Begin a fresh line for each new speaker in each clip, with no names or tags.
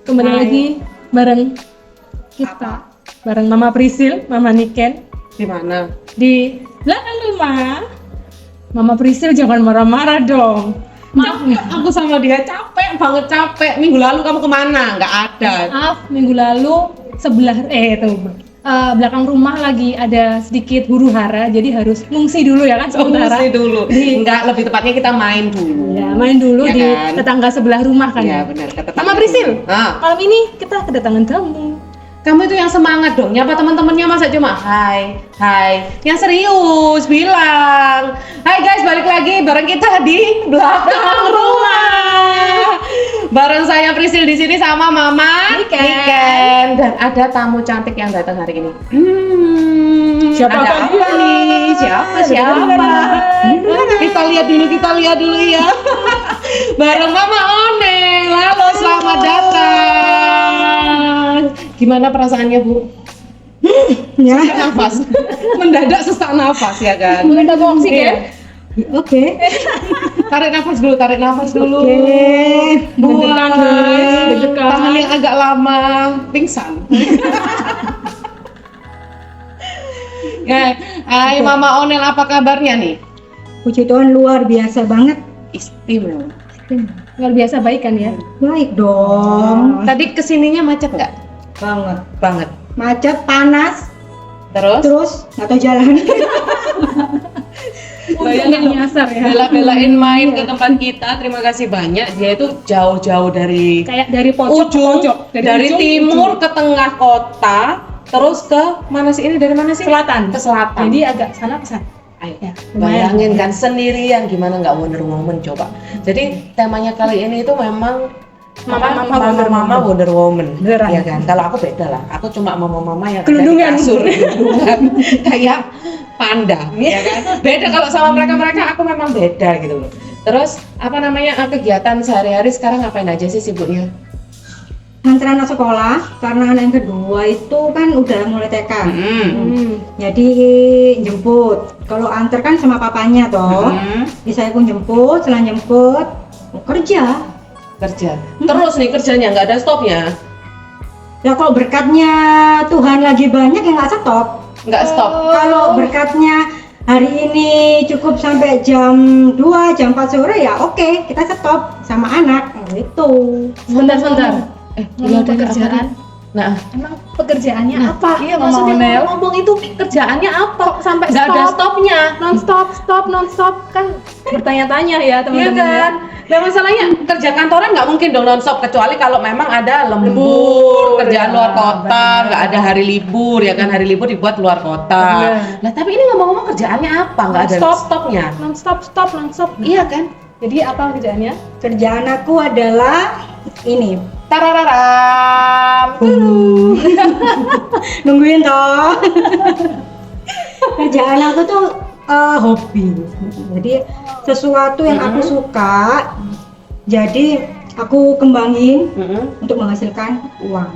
Kembali lagi bareng kita, bareng Mama Prisil, Mama Niken.
Di mana?
Di belakang rumah. Mama Prisil jangan marah-marah dong.
Capek, aku sama dia capek banget capek. Minggu lalu kamu kemana? Nggak ada.
Maaf, minggu lalu belakang rumah lagi ada sedikit huru hara, jadi harus ngungsi dulu ya kan sementara.
Ngungsi dulu. Enggak, lebih tepatnya kita main dulu.
Ya, main dulu
Ya
di
kan?
tetangga sebelah rumah kan.
Iya benar. ke tetangga
Mama Prisil,
dulu. Ah,
malam ini kita kedatangan tamu.
kamu itu yang semangat dong. Nyapa teman-temannya masa cuma hai. Yang serius bilang. Hai guys, balik lagi bareng kita di belakang rumah. Bareng saya Prisil di sini sama Mama Niken. Dan ada tamu cantik yang datang hari ini.
Siapa
ada
kalian?
apa nih? Siapa? Kita lihat dulu ya. Bareng Mama Oneng. Halo, selamat datang. Gimana perasaannya, Bu?
Ya,
Sesak nafas. Mendadak sesak nafas ya kan?
Boleh tabung oksigen?
oke.
Tarik nafas dulu.
Oke.
Deg-degan, guys. Deg-degan.
Tahan yang agak lama, pingsan. Ya, hai Mama Onel, apa kabarnya nih?
Puji Tuhan luar biasa banget.
Istimewa.
Luar biasa baik kan ya?
Baik dong.
Tadi kesininya macet nggak? Banget.
Macet, panas,
Terus?
terus nggak tahu jalan.
Bayangin nyasar ya.
Bela-belain main ke tempat kita, terima kasih banyak. Dia itu jauh-jauh dari
Kayak dari pojok ke
ujung,
pojok,
dari
ujung ke
timur
ujung.
ke tengah kota, terus ke mana sih ini? Dari mana sih?
Selatan.
Ke selatan.
Jadi agak sana ke sana.
Ayo,
Ya, lumayan.
bayangin kan sendirian gimana nggak Wonder Woman coba. Jadi temanya kali ini itu memang Mama Wonder Woman.
Beneran.
Ya kan? Kalau aku beda lah. Aku cuma mama yang
Gelundungan.
ada di kasur, gelundungan. Kayak panda, ya kan? Beda kalau sama mereka aku memang beda gitu loh. Terus apa namanya kegiatan sehari-hari sekarang ngapain aja sih sibuknya?
Nganter anak sekolah karena anak yang kedua itu kan udah mulai TK. Jadi jemput. Kalau antar kan sama papanya toh. Bisa aku jemput, setelah jemput kerja.
Kerja. Terus nih kerjanya nggak ada stopnya?
Ya kalau berkatnya Tuhan lagi banyak ya nggak stop.
Nggak stop.
Kalau berkatnya hari ini cukup sampai jam 2, jam 4 sore ya oke, kita stop sama anak gitu.
Sebentar.
Iya ada
pekerjaan.
Nah,
Emang pekerjaannya
Nah,
apa?
iya
Mama
maksudnya
Onel?
ngomong itu kerjaannya apa?
Kok sampai
Nggak ada
stop?
stopnya.
non-stop kan bertanya-tanya ya
Iya
teman-teman.
kan? Dan masalahnya kerja kantoran nggak mungkin dong non-stop kecuali kalau memang ada
Lembur,
lembur, kerjaan
ya,
luar kota,
benar.
nggak ada hari libur ya kan, hari libur dibuat luar kota.
Benar.
Nah tapi ini ngomong-ngomong kerjaannya apa? Nggak ada stopnya.
Non-stop.
Iya kan?
Jadi apa kerjaannya?
Kerjaan aku adalah ini.
Tarararam.
Nungguin toh. Kerjaan aku tuh hobi. Jadi sesuatu yang aku suka. Jadi aku kembangin untuk menghasilkan uang.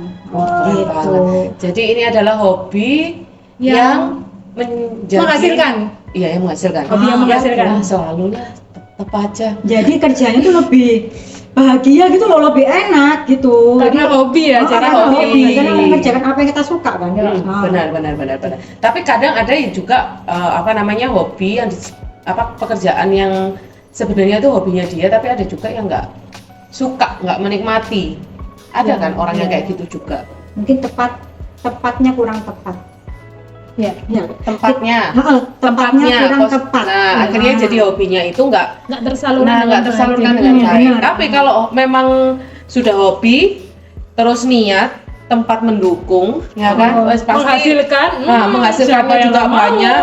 Gitu.
Jadi ini adalah hobi yang menjadi
Menghasilkan.
Iya yang menghasilkan.
Hobi yang menghasilkan.
Ya, selalu lah tetap aja.
Jadi kerjanya tuh lebih bahagia gitu loh, lebih enak gitu.
Karena hobi ya, jadi
karena
hobi.
Karena mengerjakan apa yang kita suka kan.
Benar. Tapi kadang ada juga hobi yang pekerjaan yang sebenarnya itu hobinya dia, tapi ada juga yang nggak suka, nggak menikmati. Ada
Ya,
kan orang yang
ya.
kayak gitu juga.
Mungkin tepatnya kurang tepat.
Ya.
Ya.
Tempatnya
kurang
pos-
tepat.
Nah,
Ya.
akhirnya jadi hobinya itu nggak
Nggak tersalurkan
nggak tersalurkan dengan
Benar.
baik. Tapi kalau memang sudah hobi, terus niat, tempat mendukung, ya kan, wes pasti
menghasilkan.
Nah, menghasilkannya
siapa yang
juga
nggak mau?
banyak.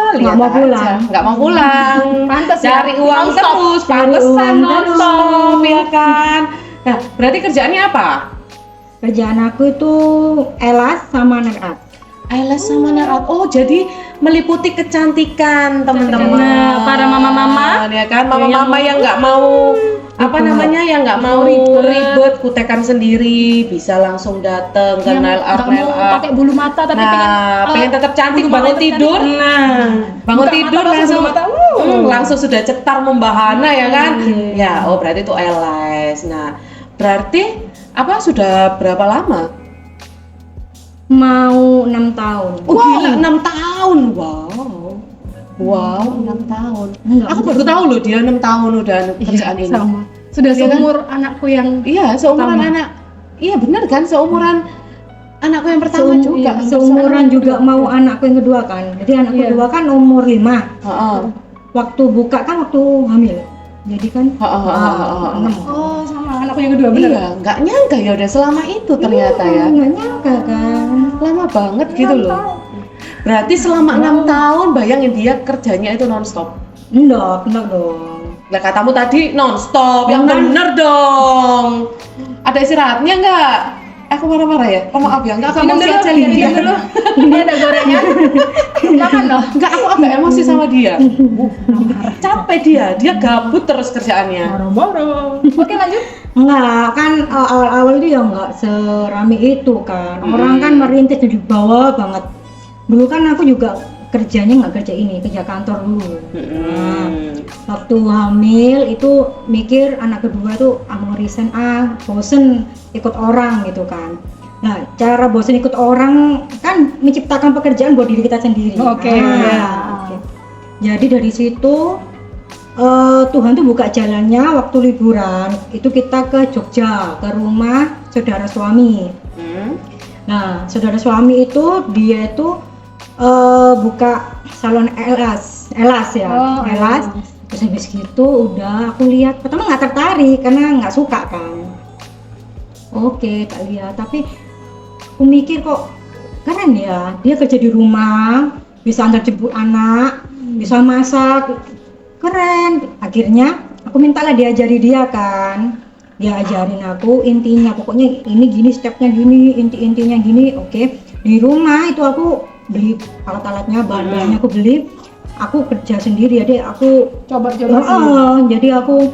Nggak
Lihat
mau
aja.
pulang.
Nggak mau pulang.
Pantes ya,
Cari uang
non-stop.
terus,
Cari
pantesan
uang
non-stop, ya kan. Nah, berarti kerjaannya apa?
Kerjaan aku itu elas sama nail art.
Eyelash sama nail art. Oh, jadi meliputi kecantikan teman-teman.
Nah, para mama-mama,
ya kan, mama-mama yang nggak mau yang nggak mau ribet kutekan sendiri, bisa langsung datang ke
Yang
nail art.
nggak mau pakai bulu mata tapi
pengen tetap cantik,
bulu
bangun
mata
tidur.
cantik.
Bangun
Buka
tidur
mata,
langsung
bulu mata,
langsung sudah cetar membahana ya kan. Ya, oh berarti itu eyelash. Nah, Berarti apa sudah berapa lama?
Mau 6 tahun.
Oh, gila, 6 tahun. Wow, 6 tahun.
Enggak,
Aku baru tahu loh dia 6 tahun udah kerjaan ini.
Sama. Sudah
Iya kan?
seumur anakku yang
Iya, seumuran
Sama.
anak. Iya benar kan, seumuran anakku yang pertama juga.
Iya, seumuran juga mau anakku yang kedua kan. Jadi anakku
Iya.
kedua kan umur 5.
Heeh.
Waktu buka kan waktu hamil. Jadi kan
Heeh.
6.
oh sama anakku yang kedua bener.
Iya, nggak nyangka ya udah selama itu ternyata ya.
Nggak nyangka kan.
Lama banget gitu loh. Berarti selama 6 tahun bayangin dia kerjanya itu nonstop.
Enggak dong.
Nah katamu tadi nonstop, yang
Bener.
bener dong. Ada istirahatnya nggak? Aku marah-marah ya? Oh maaf ya, nggak aku emosi aja lihat dia.
Ini ada gorengan. Makan loh.
Nggak, aku agak emosi sama dia. Capek dia gabut terus kerjaannya.
Moro-moro. Oke lanjut.
Enggak, kan awal-awal itu ya enggak serame itu kan. Orang kan merintis dari bawah banget. Dulu kan aku juga kerjanya nggak kerja ini, kerja kantor dulu. Nah, waktu hamil itu mikir anak kedua itu mau resign, bosen ikut orang gitu kan. Nah, cara bosen ikut orang kan menciptakan pekerjaan buat diri kita sendiri.
Oke.
Oke. Jadi dari situ Tuhan tuh buka jalannya waktu liburan itu kita ke Jogja ke rumah saudara suami. Nah saudara suami itu dia itu buka salon elas ya, elas. Terus habis gitu udah aku lihat pertama nggak tertarik karena nggak suka kan. Oke tak lihat tapi aku mikir kok keren ya dia kerja di rumah bisa antar jemput anak bisa masak keren. Akhirnya aku mintalah diajari dia kan, dia ajarin aku intinya pokoknya ini gini stepnya gini intinya gini. Oke di rumah itu aku beli alat-alatnya bahan-bahannya aku beli, aku kerja sendiri jadi aku
Coba-coba sih.
jadi aku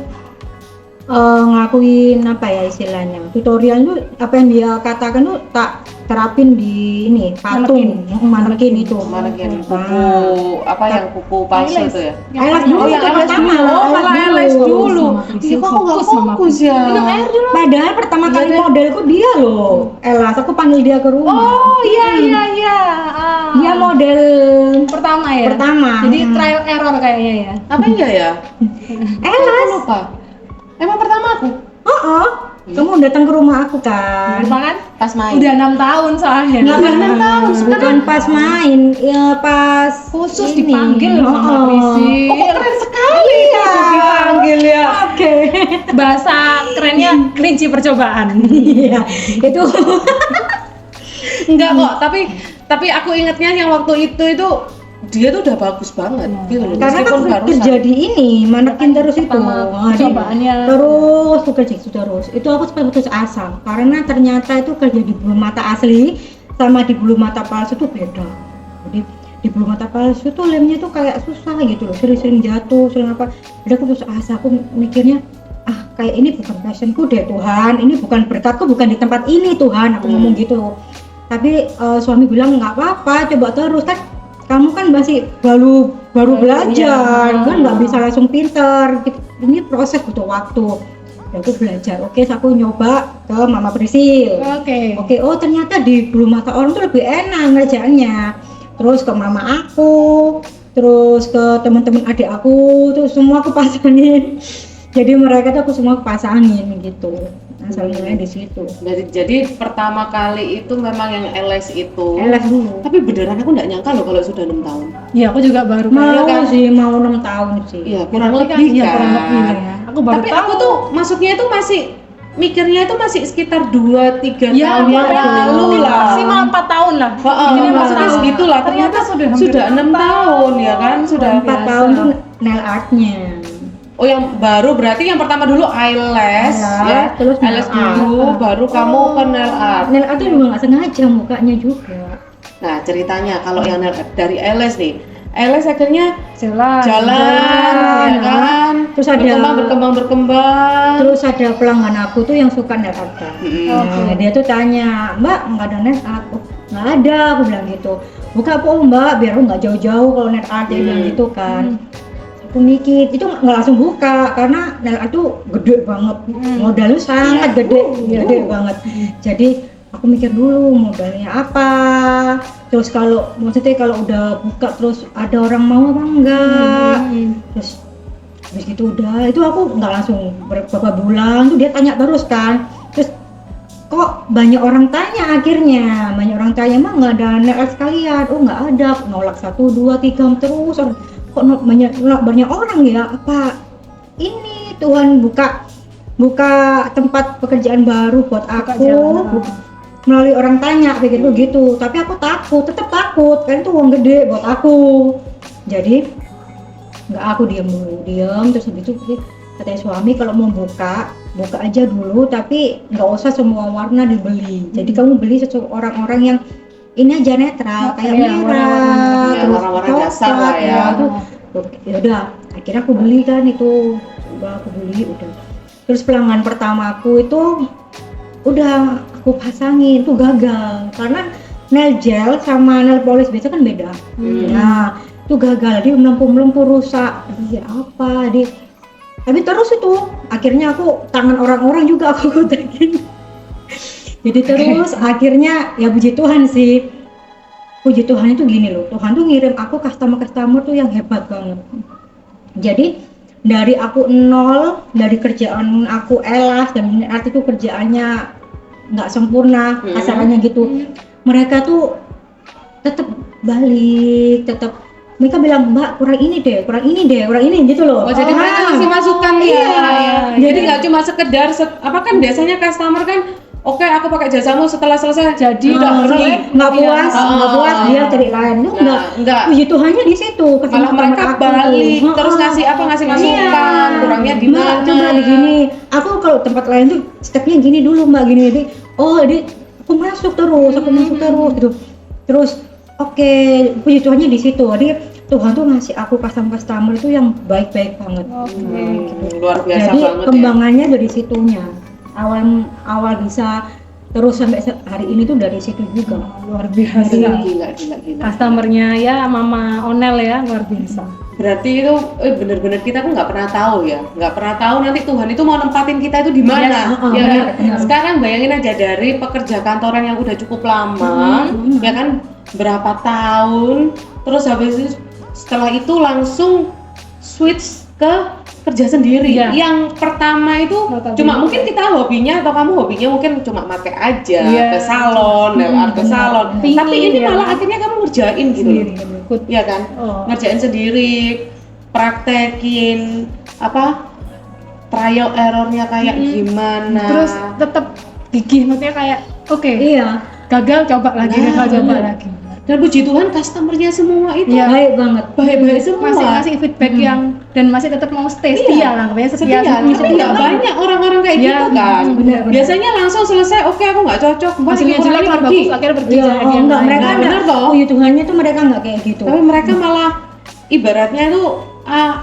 ngelakuin apa ya istilahnya tutorial itu apa yang dia katakan tuh tak terapin di ini patung manekin itu
Manekin kuku apa yang kuku palsu
Eyelash.
itu ya?
Eyelash dulu
Oh yang
itu
eyelash
pertama.
dulu. Oh malah eyelash dulu. Iya kok aku nggak fokus ya?
Minum air dulu.
Padahal pertama kali
Iya,
modelku dia loh Elas, aku panggil dia ke rumah.
Oh iya.
Dia model
Pertama ya.
pertama.
Jadi trial error kayaknya ya.
Apa iya ya?
Elas.
Aku lupa. Emang pertama aku
Kamu datang ke rumah aku kan?
Lupa kan?
pas main.
Udah 6 tahun soalnya.
Nggak pernah tahu, bukan pas main, ya pas
Khusus
ini.
dipanggil loh sama Prisi.
Oh, kok keren sekali
Iya.
khusus dipanggil ya.
Oke.
Bahasa kerennya kelinci percobaan.
Iya, itu
Enggak kok, tapi aku ingatnya yang waktu itu dia tuh udah bagus banget gitu loh.
karena kan
Meskipun barusan.
kerja di ini manekin terus itu.
Pertama
Nah,
percobaannya.
terus bekerja terus. Itu aku sempat putus asa karena ternyata itu kerja di bulu mata asli sama di bulu mata palsu itu beda. Jadi di bulu mata palsu tuh lemnya tuh kayak susah gitu loh, sering jatuh, sering apa. Jadi aku putus asa, aku mikirnya kayak ini bukan passionku deh Tuhan, ini bukan berkatku, bukan di tempat ini Tuhan, aku ngomong gitu. Tapi suami bilang nggak apa-apa, coba terus kan. Kamu kan masih baru belajar, kan nggak bisa langsung pinter. Ini proses butuh waktu. Ya aku belajar. Oke, aku nyoba ke Mama Prisil. Oke, oh ternyata di bulu mata orang tuh lebih enak ngerjaannya. Terus ke mama aku, terus ke teman-teman adik aku, terus semua aku pasangin. Jadi mereka tuh aku semua pasangin gitu. Asalnya di situ.
Jadi pertama kali itu memang yang LS itu.
LS dulu.
Tapi beneran aku nggak nyangka loh kalau sudah 6 tahun.
Iya, aku juga baru
Mau
kan?
sih, mau 6 tahun sih.
Iya, kurang
Berarti
lebih
iya,
kan.
kurang lebih ya. Aku baru
Tapi
tahu.
aku tuh masuknya itu masih mikirnya itu masih sekitar 2-3
ya,
tahun yang lalu lah.
Maksimal 4 tahun lah.
Ini maksudnya segitu lah. Ternyata sudah 6 tahun ya kan, sudah
4 tahun tuh nail artnya.
Oh yang baru berarti yang pertama dulu eyelash ya,
terus
eyelash
nail
dulu, baru kamu ke nail art.
Nail art tuh juga nggak sengaja mukanya juga.
Nah ceritanya kalau yang nail art dari eyelash nih, eyelash akhirnya
jalan.
ya kan,
Terus ada
berkembang.
Terus ada pelanggan aku tuh yang suka nail art kan. Nah, dia tuh tanya, Mbak nggak ada nail art? Oh, nggak ada, aku bilang gitu. Buka apa Mbak, biar aku nggak jauh-jauh kalau nail art dia bilang gitu kan. aku mikir itu nggak langsung buka karena nail art itu gede banget, modalnya sangat gede banget. Jadi aku mikir dulu modalnya apa, terus kalau maksudnya kalau udah buka terus ada orang mau apa enggak, terus habis gitu udah itu aku nggak langsung beberapa bulan tuh dia tanya terus kan, terus kok banyak orang tanya akhirnya, banyak orang tanya mah nggak ada nail art sekalian, oh nggak ada, nolak 1, 2, 3 terus, kok banyak orang ya, apa ini Tuhan buka tempat pekerjaan baru buat aku melalui orang tanya begitu gitu, tapi aku tetap takut kan itu uang gede buat aku, jadi nggak, aku diam terus habis itu katanya suami kalau mau buka aja dulu tapi nggak usah semua warna dibeli, jadi kamu beli orang-orang yang ini aja netral kayak merah terus
warna-warna dasar lah ya.
Ya udah akhirnya aku beli kan itu, aku beli udah, terus pelanggan pertama aku itu udah aku pasangin tuh gagal karena nail gel sama nail polish biasa kan beda. Nah itu gagal, dia melempur rusak, dia apa dia, tapi terus itu akhirnya aku tangan orang-orang juga aku kontakin. Jadi terus akhirnya ya puji Tuhan sih, puji Tuhan itu gini loh, Tuhan tuh ngirim aku customer tuh yang hebat banget. Jadi dari aku nol, dari kerjaan aku elas dan arti itu kerjaannya nggak sempurna, kasarannya gitu, mereka tuh tetap balik, mereka bilang mbak kurang ini deh gitu loh.
Oh jadi mereka ngasih masukan ya.
Iya.
Jadi nggak cuma sekedar apa kan biasanya customer kan oke, aku pakai jasamu setelah selesai jadi
nggak puas dia cari lain. Enggak. Puji Tuhannya di situ.
Malah mereka balik terus ngasih masukan, kurangnya di mana.
Coba begini. Aku kalau tempat lain tuh stepnya gini dulu mbak, gini. Jadi aku masuk terus gitu. Terus oke, puji Tuhannya di situ. Jadi Tuhan tuh ngasih aku customer itu yang baik-baik banget.
Gitu. Luar biasa.
Jadi
banget
kembangannya dari situnya. Awal bisa terus sampai hari ini tuh dari situ juga.
Luar biasa.
Gila.
Customernya ya Mama Onel ya, luar biasa.
Berarti itu bener-bener kita tuh nggak pernah tahu nanti Tuhan itu mau nempatin kita itu di mana.
Benar.
Sekarang bayangin aja dari pekerja kantoran yang udah cukup lama, ya kan berapa tahun, terus habis itu setelah itu langsung switch ke kerja sendiri. Yang pertama itu cuma mungkin kita hobinya atau kamu hobinya mungkin cuma pakai aja ke salon, nail art ke salon. Tapi ini malah akhirnya kamu ngerjain gitu. Iya kan? Ngerjain sendiri, praktekin trial errornya kayak gimana.
Terus tetap gigih, maksudnya kayak gagal coba lagi.
Dan puji Tuhan customernya semua itu
baik banget,
baik semua,
masih ngasih feedback yang dan masih tetap mau stay setia lah,
setia. Tapi nggak banyak orang-orang kayak gitu kan.
Bener.
Biasanya langsung selesai, oke aku nggak cocok,
hasilnya jelek kan bagus, akhirnya pergi.
Enggak, mereka
bener toh.
Puji Tuhannya tuh mereka nggak kayak gitu.
Tapi mereka malah ibaratnya tuh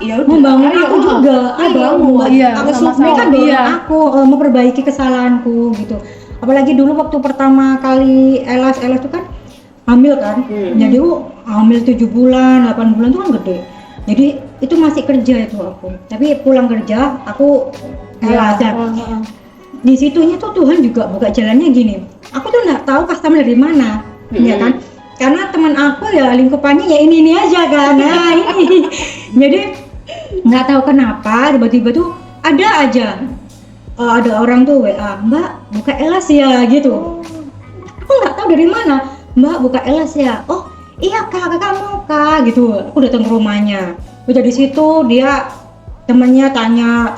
ya udah
membangun aku juga,
aku
mereka dorong aku memperbaiki kesalahanku gitu. Apalagi dulu waktu pertama kali elas tuh kan hamil kan, jadi hamil 7 bulan, 8 bulan tuh kan gede, jadi itu masih kerja itu aku, tapi pulang kerja aku di situnya tuh Tuhan juga buka jalannya gini, aku tuh nggak tahu customer dari mana, ya kan, karena teman aku ya lingkupannya ya ini aja kan, nah ini, jadi nggak tahu kenapa tiba-tiba tuh ada aja, ada orang tuh WA, mbak buka elas ya gitu, aku nggak tahu dari mana. Mbak buka elas ya, oh iya kakak mau kak gitu, aku datang ke rumahnya, udah di situ dia temennya tanya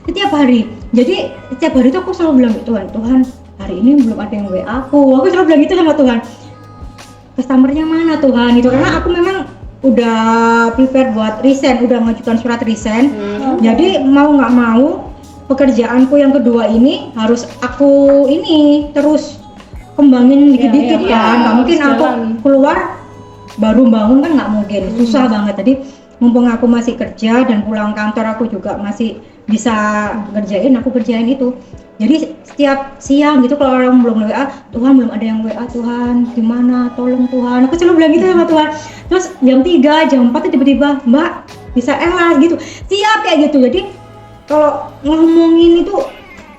setiap hari, jadi setiap hari itu aku selalu bilang Tuhan hari ini belum ada yang WA aku selalu bilang gitu sama Tuhan, customernya mana Tuhan gitu, karena aku memang udah prepare buat resign, udah mengajukan surat resign, jadi mau nggak mau pekerjaanku yang kedua ini harus aku ini terus kembangin dikit-dikit kan, nggak mungkin aku keluar baru bangun kan nggak mungkin, susah banget. Tadi mumpung aku masih kerja dan pulang kantor aku juga masih bisa ngerjain, aku kerjain itu. Jadi setiap siang gitu kalau orang belum WA, Tuhan belum ada yang WA, Tuhan gimana, tolong Tuhan, aku selalu bilang gitu sama Tuhan. Terus jam 3, jam 4 tiba-tiba, Mbak bisa elas gitu, siap kayak gitu. Jadi kalau ngomongin itu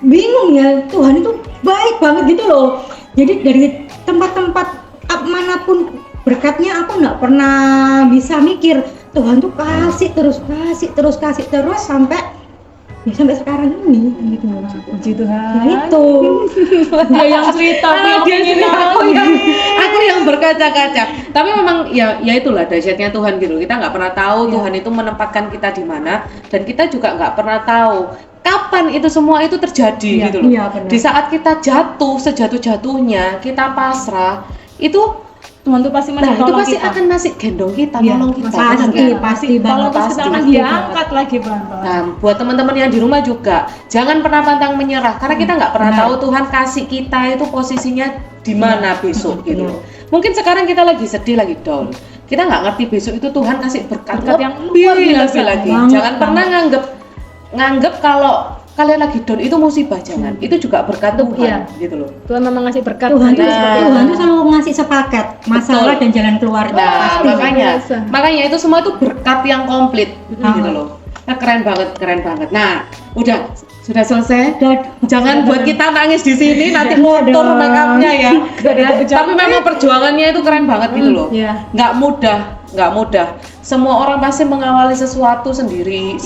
bingung ya, Tuhan itu baik banget gitu loh. Jadi dari tempat-tempat manapun berkatnya aku nggak pernah bisa mikir Tuhan tuh kasih terus sampai ya sampai sekarang ini gitu.
Puji Tuhan.
Gitu.
Dia yang cerita,
Dia sih, aku yang berkaca-kaca. Tapi memang ya itulah dahsyatnya Tuhan gitu. Kita nggak pernah tahu Tuhan itu menempatkan kita di mana, dan kita juga nggak pernah tahu kapan itu semua itu terjadi gitu loh.
Iya, benar.
Di saat kita jatuh sejatuh-jatuhnya, kita pasrah, itu
Tuhan tuh pasti
itu
menolong
pasti
kita.
akan ngasih gendong kita,
Iya,
nolong kita.
pasti
Kalau
banget,
terus kita akan
pasti
diangkat lagi pelan-pelan.
Nah, buat teman-teman yang di rumah juga, jangan pernah pantang menyerah, karena kita nggak pernah
benar.
tahu Tuhan kasih kita itu posisinya di mana besok gitu. Mungkin sekarang kita lagi sedih, lagi down. Kita nggak ngerti besok itu Tuhan kasih berkat
Berkat yang
lebih
luar biasa
lagi.
banget.
Jangan pernah nganggep kalau kalian lagi down itu musibah, jangan. Itu juga berkat Tuhan
Iya.
gitu loh.
Tuhan memang ngasih berkat.
Tuhan tuh
Nah.
Tuhan tuh selalu ngasih sepaket masalah
Betul.
dan jalan keluar.
Nah,
Pasti.
biasa.
makanya itu semua tuh berkat yang komplit
Hmm.
gitu loh. Nah, keren banget. Nah, sudah selesai. Jangan buat kita nangis di sini nanti kotor
Udah.
makeupnya ya.
ada
Tapi memang perjuangannya itu keren banget gitu loh.
Iya.
Nggak mudah. Semua orang pasti mengawali sesuatu sendiri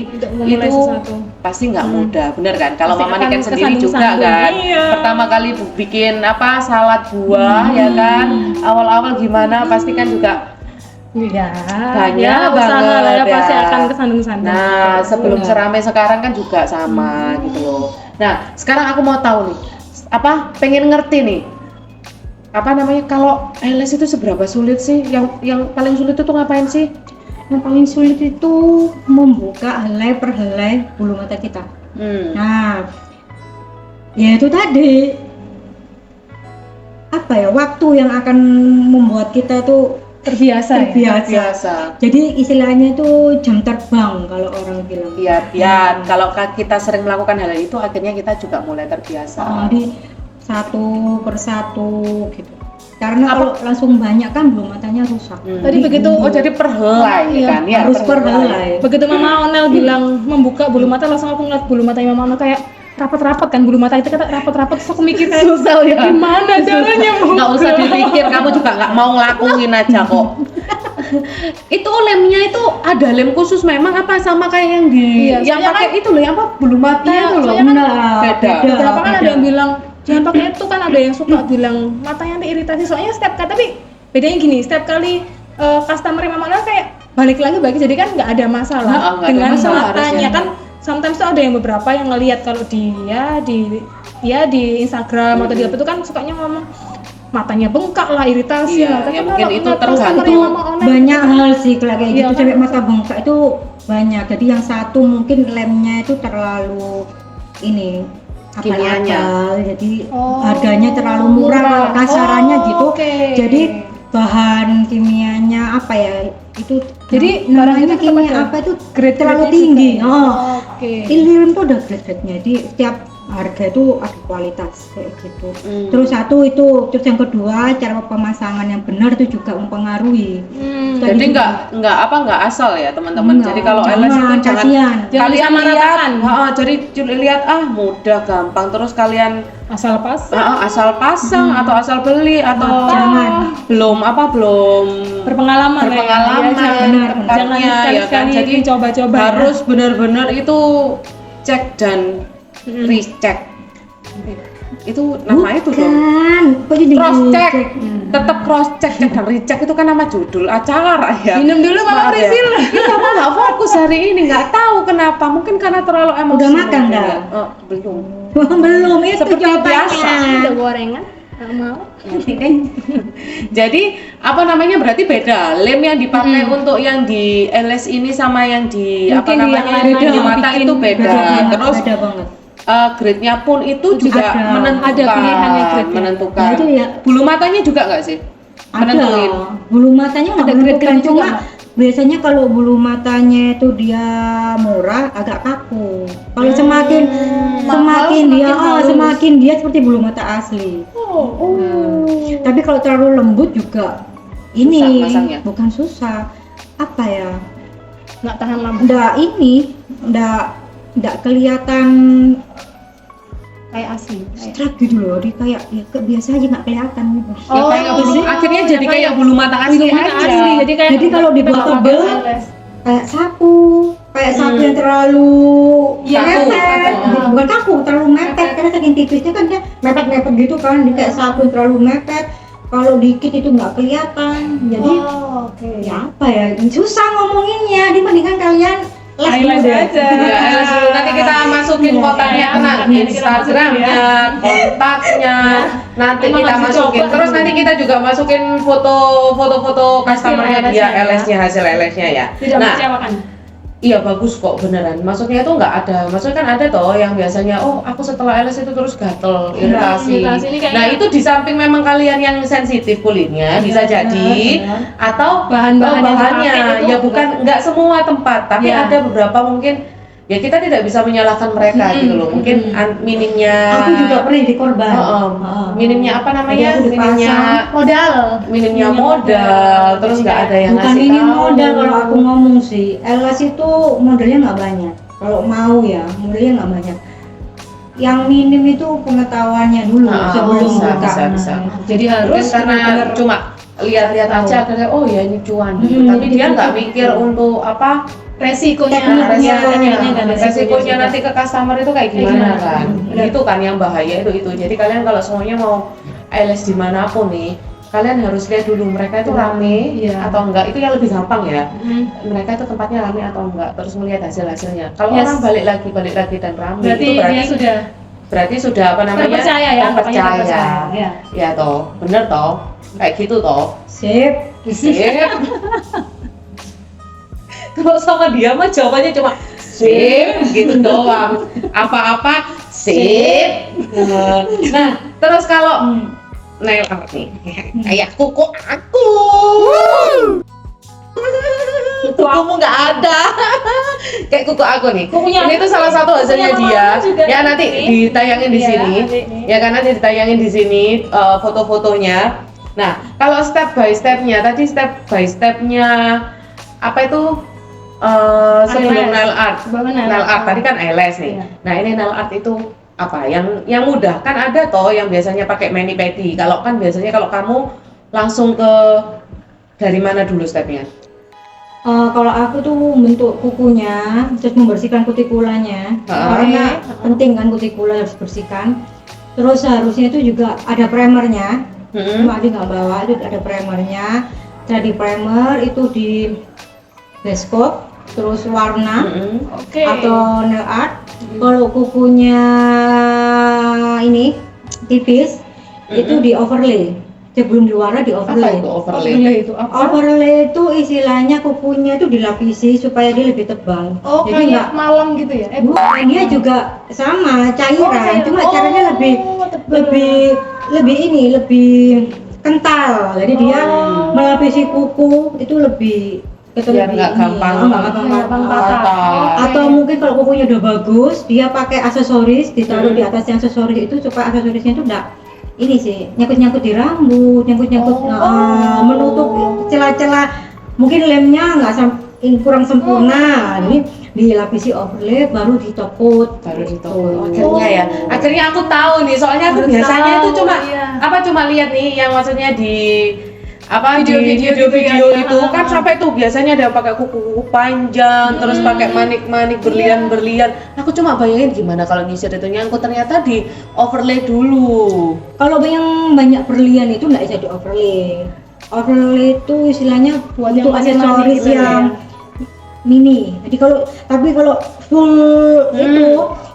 Untuk memulai
itu
sesuatu.
pasti nggak mudah, bener kan? Kalau
Pasti
Mama
akan
Niken sendiri juga
kesandung-sandung.
kan,
Iya.
pertama kali bikin salad buah ya kan, awal-awal gimana pasti kan juga
Iya.
banyak
ya, usaha
banget
lah ya,
ya.
pasti akan kesandung-sandung.
Nah, sebelum
Benar.
seramai sekarang kan juga sama gitu loh. Nah, sekarang aku mau tahu nih, pengen ngerti nih, kalau ALS itu seberapa sulit sih? Yang paling sulit itu ngapain sih?
Yang paling sulit itu membuka helai per helai bulu mata kita. Nah, ya itu tadi waktu yang akan membuat kita tuh
terbiasa. Ya?
Biasa.
Jadi istilahnya itu jam terbang kalau orang bilang.
Iya, kalau kita sering melakukan hal itu akhirnya kita juga mulai terbiasa.
Jadi satu persatu gitu. Karena kalau langsung banyak kan bulu matanya rusak.
Tadi begitu,
jadi per helai
Iya,
kan? Ya,
harus per helai.
begitu Mama Onel bilang membuka bulu mata, langsung aku ngeliat bulu matanya Mama Onel kayak rapat-rapat kan, bulu mata itu kata rapat-rapat, terus aku mikir kayak
Susah ya.
gimana caranya
Nggak usah dipikir, kamu juga nggak mau ngelakuin aja kok. Itu lemnya itu ada lem khusus memang apa sama kayak yang
Iya,
yang
soalnya
pakai itu loh, yang bulu mata
Iya,
itu loh.
soalnya kan
Beda.
beberapa kan ada
beda.
yang bilang jangan pakai itu, kan ada yang suka bilang matanya nanti iritasi, soalnya setiap kali, tapi bedanya gini, setiap kali customer yang Mama Onel kayak balik lagi jadi kan nggak ada masalah
Nggak ada
dengan
masalah
matanya
harusnya.
kan. Sometimes tuh ada yang beberapa yang ngelihat kalau di Instagram atau di apa itu kan sukanya ngomong matanya bengkak lah, iritasi
Iya,
lah. Tapi
ya mungkin
kalau
itu
ngeliat customer
tergantung.
yang Mama Onel,
Banyak hal sih kalau kayak
Iya,
gitu,
kan?
sampai mata bengkak itu banyak. Jadi yang satu mungkin lemnya itu terlalu
Kimianya.
abal-abal, jadi
Oh,
harganya terlalu murah,
murah.
kasarannya
Oh,
gitu.
oke.
Jadi bahan kimianya itu
Jadi
namanya
barang itu tetap
kimia
ada
apa itu
grade-grade-nya
terlalu
juga
tinggi.
ya?
Oh,
Oke.
Ilirium tuh ada grade-grade-nya. Jadi setiap harga itu ada kualitas kayak gitu. Terus terus yang kedua, cara pemasangan yang benar itu juga mempengaruhi.
Jadi nggak asal ya teman-teman.
Enggak,
Jadi kalau
jangan,
ALS itu jangan
kasihan.
Jangan
kalian
disamaratakan.
lihat, jadi lihat mudah gampang, terus kalian
Asal pas.
asal pasang atau asal beli atau
Jangan.
belum
Berpengalaman ya.
berpengalaman
Ya, jangan
tempatnya,
jangan
ya kan.
sekali-sekali
Jadi
coba-coba.
harus benar-benar itu cek dan recheck. Itu nama itu dong.
Bukan, kok jadi
Cross check,
dicek?
tetap cross check dan recheck itu kan nama judul acara ya.
Minum dulu Mama
Maaf ya.
Prisil.
Iya, aku nggak fokus hari ini, nggak tahu kenapa. Mungkin karena terlalu emosi.
Udah makan
mungkin
dah?
ya. Oh, belum.
Belum, itu
Seperti biasa.
jawabannya.
Udah gorengan? Nggak mau.
Nanti deh. Jadi berarti beda. Lem yang dipakai untuk yang di LS ini sama yang di
Mungkin yang lain
di
yang
mata
bikin
itu beda. Terus
beda banget.
grade-nya pun itu juga
Ada.
menentukan.
Ada pilihannya grade-nya.
Menentukan.
Nah, itu ya.
Bulu matanya juga nggak sih? Menentuin.
Ada. Bulu matanya nggak
Ada
menentukan,
grade-grade juga
cuma
nggak?
biasanya kalau bulu matanya itu dia murah agak kaku. Kalau semakin semakin dia seperti bulu mata asli. Tapi kalau terlalu lembut juga ini
Susah masangnya?
bukan susah. Apa ya?
nggak tahan lama.
Nggak kelihatan
Kayak asli.
strap gitu loh, dia kayak ya biasa aja nggak kelihatan gitu.
Ya, kayak bulu, akhirnya jadi kayak bulu mata asli
Bulu mata
aja.
asli. Jadi
kalau dibuat
nggak
tebel,
pakai eyelash.
kayak sapu yang terlalu
Kaku.
mepet, bukan kaku, terlalu mepet karena saking tipisnya kan dia mepet-mepet gitu kan, dia kayak sapu yang terlalu mepet. Kalau dikit itu nggak kelihatan, jadi
Oke.
ya apa ya, susah ngomonginnya. Dia mendingan kalian les
Eyelash
dulu deh.
aja.
Ya, eyelash dulu. Nanti kita masukin kontaknya, kena Instagramnya, kontaknya, nanti
Emang
kita
harus
masukin.
dicoba
Terus
dulu.
nanti kita juga masukin foto-foto customernya
Hasil
dia,
eyelash-nya.
eyelash-nya, hasil eyelash-nya ya.
Tidak
Nah,
mengecewakan.
iya bagus kok beneran. Maksudnya itu nggak ada. Maksudnya kan ada toh yang biasanya aku setelah eyelash itu terus gatel, iritasi.
iritasi ini kayaknya-
Nah itu di samping memang kalian yang sensitif kulitnya bisa jadi,
benar.
atau
Bahan-bahan yang
bahannya
dipakai itu
ya bukan nggak semua tempat, tapi
Ya.
ada beberapa mungkin ya kita tidak bisa menyalahkan mereka gitu loh. Mungkin minimnya.
Aku juga pernah jadi korban.
Minimnya apa namanya?
Jadi aku
Minimnya
Modal.
minimnya modal, terus nggak ada yang
Bukan
ngasih
minim
tahu.
modal kalau aku ngomong sih. Eyelash itu modelnya nggak banyak. Kalau mau ya modelnya nggak banyak. Yang minim itu pengetahuannya dulu sebelum buka.
bisa.
Jadi
Terus
harus
karena
benar-benar
cuma lihat-lihat aja akhirnya oh ya ini cuan gitu. Tapi dia nggak mikir untuk apa
resikonya,
resikonya nanti ke customer itu kayak gimana kan. Itu kan yang bahaya itu. Jadi kalian kalau semuanya mau eyelash dimanapun nih, kalian harus lihat dulu mereka itu rame
Iya.
atau enggak. Itu yang lebih gampang ya. Mereka itu tempatnya rame atau enggak, terus melihat hasilnya. Kalau
Yes.
orang balik lagi dan rame,
berarti
itu
dia
berarti sudah apa namanya?
terpercaya ya, pokoknya
terpercaya.
terpercaya, ya.
Ya toh, bener toh, kayak gitu toh.
Sip.
Sip. Kalau sama dia mah jawabannya cuma sip gitu doang. Apa-apa sip. Nah, terus kalau nail art nih, kayak kuku aku. Kukumu nggak ada. Kayak kuku aku nih.
Kukunya
Ini tuh salah satu hasilnya
kukunya
dia.
Mama juga
Ya nanti
ini.
ditayangin di
Iya,
sini.
nanti ini.
Ya kan nanti ditayangin di sini foto-fotonya. Nah, kalau step by stepnya tadi step by stepnya apa itu sebelum
Eyelash.
nail art.
Sebelum nail
Nail art
art.
tadi kan eyelash nih.
Iya.
Nah, ini nail art itu apa? Yang mudah kan ada toh yang biasanya pakai mani pedi. Kalau kan biasanya kalau kamu langsung ke dari mana dulu stepnya?
Kalau aku tuh bentuk kukunya, terus membersihkan kutikulanya, karena penting kan kutikula harus bersihkan. Terus harusnya itu juga ada primernya, cuma dia nggak bawa, itu ada primernya. Jadi primer itu di base coat, terus warna
Oke.
atau nail art. Kalau kukunya ini tipis, itu di overlay. Sebelum di warna di
Apa
overlay.
itu overlay?
itu apa?
Overlay itu istilahnya kukunya itu dilapisi supaya dia lebih tebal.
Oh,
Jadi
kayak malam gitu ya?
bukan, dia juga sama cairan,
cair.
cuma
Oh,
caranya
tebal.
lebih kental. Jadi dia
Oh.
melapisi kuku itu lebih
Biar nggak gampang patah.
Atau mungkin kalau kukunya udah bagus, dia pakai aksesoris, ditaruh di atas yang aksesoris itu supaya aksesorisnya itu enggak ini sih nyangkut-nyangkut di rambut, menutup celah-celah. Mungkin lemnya nggak kurang sempurna, jadi dilapisi overlay baru ditoput.
Baru ditoput. Akhirnya ya. Akhirnya aku tahu nih, soalnya aku
Baru
biasanya
tahu,
itu
iya.
cuma lihat nih yang maksudnya di
Video-video
itu
ya.
kan sampai tuh biasanya ada pakai kuku panjang, terus pakai manik-manik berlian-berlian. Aku cuma bayangin gimana kalau nyisir itu nyangkut, ternyata di overlay dulu.
Kalau yang banyak berlian itu nggak bisa di overlay. Overlay itu istilahnya
Buat
untuk
yang masing-masing
aksesoris
gitu ya.
yang mini. Jadi kalau full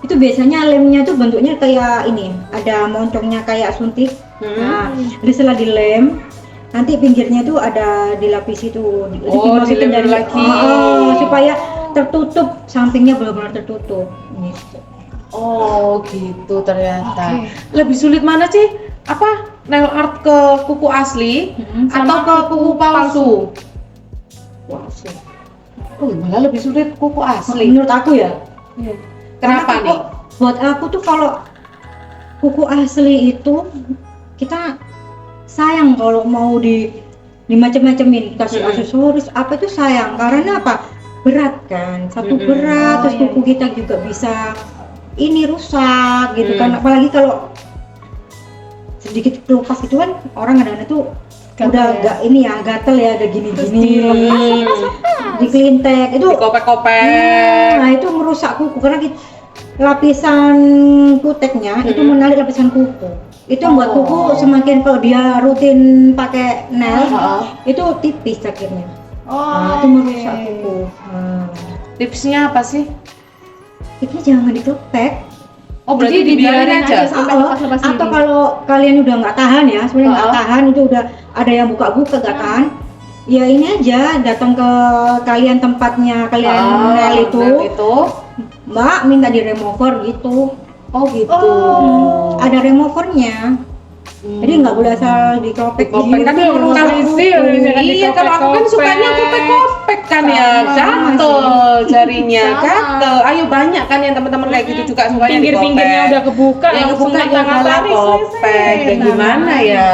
itu biasanya lemnya tuh bentuknya kayak ini, ada moncongnya kayak suntik. Nah, jadi setelah dilem, nanti pinggirnya tuh ada dilapisi tuh, dimasukin
dilem lagi.
supaya tertutup, sampingnya benar-benar tertutup. Gitu.
Oh gitu ternyata.
Oke.
Lebih sulit mana sih? Apa nail art ke kuku asli atau
sama
ke kuku palsu?
Wah, sih.
Oh, malah lebih sulit kuku asli.
Menurut aku ya.
Kenapa
Karena
nih?
Buat aku tuh kalau kuku asli itu kita sayang kalau mau di macem-macemin, kasih aksesoris apa itu sayang. Karena apa? berat kan, satu berat, terus kuku kita juga bisa ini rusak gitu kan, apalagi kalau sedikit kelupas itu kan orang kadang-kadang tuh
Gatel
udah
ya?
agak ini ya, gatel ya, agak gini-gini, dikelintek itu.
Kopek-kopek.
Nah itu merusak kuku karena lapisan kuteknya itu menarik lapisan kuku. Itu membuat kuku semakin, kalau dia rutin pakai nail itu tipis akhirnya. Nah, itu merusak kuku. Nah,
Tipsnya apa sih?
tipsnya jangan diklepek.
Oh, berarti dibiarin aja.
sampai lepas-lepas
Atau
gini.
kalau kalian udah nggak tahan ya, sebenarnya nggak tahan, itu udah ada yang buka-buka nggak tahan, ya ini aja datang ke kalian tempatnya kalian nail itu, Mbak minta di remover gitu.
Oh gitu.
Ada removernya. Jadi nggak boleh asal dikopek
Kopek kan iya, kalau aku kan sukanya kopek-kopek kan ya, gatel jarinya, gatel. Ayo banyak kan yang teman-teman kayak gitu juga sukanya
pinggir-pinggirnya udah kebuka,
yang
langsung
kebuka juga
ngata-ngatain,
kopek. Dan gimana ya?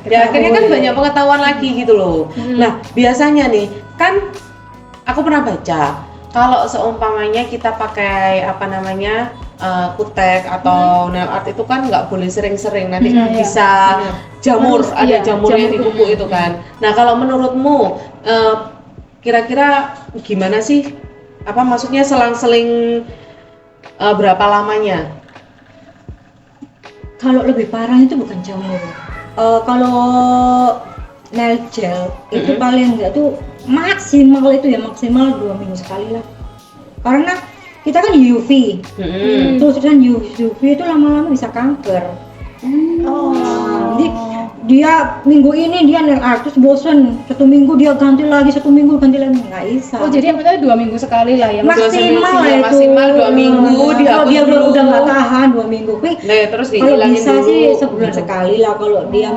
Ya akhirnya kan banyak pengetahuan lagi gitu loh. Nah biasanya nih kan aku pernah baca kalau seumpamanya kita pakai apa namanya kutek atau nail art itu kan nggak boleh sering-sering, nanti bisa jamur, ada jamurnya di kuku itu kan. Nah kalau menurutmu kira-kira gimana sih? Apa maksudnya selang-seling berapa lamanya?
Kalau lebih parah itu bukan jamur. Kalau nail gel itu paling enggak tuh maksimal 2 minggu sekali lah. Karena kita kan UV, terusan UV itu lama-lama bisa kanker. Jadi dia minggu ini dia nail art terus bosen, 1 minggu dia ganti lagi, 1 minggu ganti lagi, nggak bisa.
Oh jadi yang 2 minggu sekali lah ya?
Maksimal lah itu.
Maksimal 2 minggu
Kalau dia
dihapus
udah nggak tahan 2 minggu,
terus
kalau
dihilangin
bisa
dulu.
sih sebulan sekali lah. Kalau dia